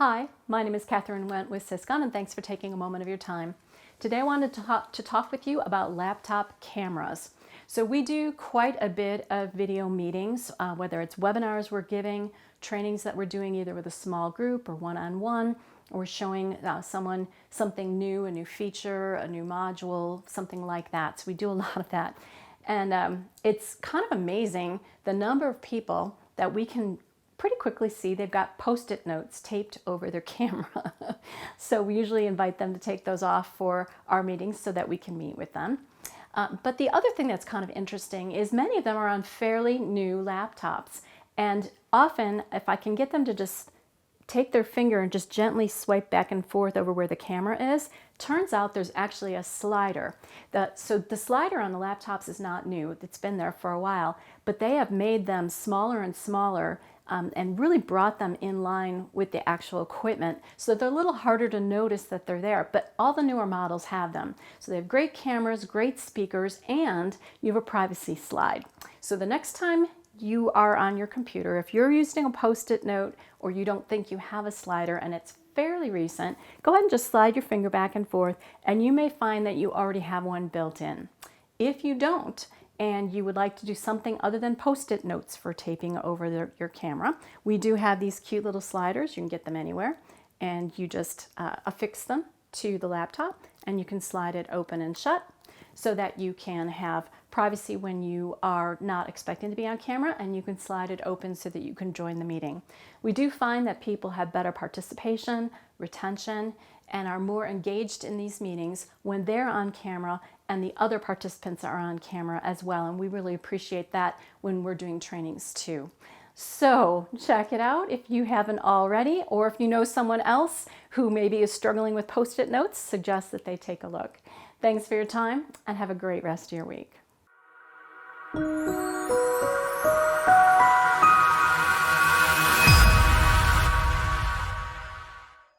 Hi, my name is Catherine Went with Syscon, and thanks for taking a moment of your time. Today I wanted to talk with you about laptop cameras. So we do quite a bit of video meetings, whether it's webinars we're giving, trainings that we're doing either with a small group or one-on-one, or showing someone something new, a new feature, a new module, something like that. So we do a lot of that. And it's kind of amazing the number of people that we can pretty quickly see they've got Post-it notes taped over their camera. So we usually invite them to take those off for our meetings so that we can meet with them. But the other thing that's kind of interesting is many of them are on fairly new laptops. And often, if I can get them to just take their finger and just gently swipe back and forth over where the camera is, turns out there's actually a slider. So the slider on the laptops is not new. It's been there for a while, but they have made them smaller and smaller and really brought them in line with the actual equipment, so they're a little harder to notice that they're there, but all the newer models have them. So they have great cameras, great speakers, and you have a privacy slide. So the next time you are on your computer, if you're using a Post-it note or you don't think you have a slider and it's fairly recent, go ahead and just slide your finger back and forth, and you may find that you already have one built in. If you don't, and you would like to do something other than Post-it notes for taping over your camera, we do have these cute little sliders. You can get them anywhere, and you just affix them to the laptop, and you can slide it open and shut so that you can have privacy when you are not expecting to be on camera, and you can slide it open so that you can join the meeting. We do find that people have better participation, retention, and are more engaged in these meetings when they're on camera and the other participants are on camera as well. And we really appreciate that when we're doing trainings too. So check it out if you haven't already, or if you know someone else who maybe is struggling with Post-it notes, suggest that they take a look. Thanks for your time and have a great rest of your week.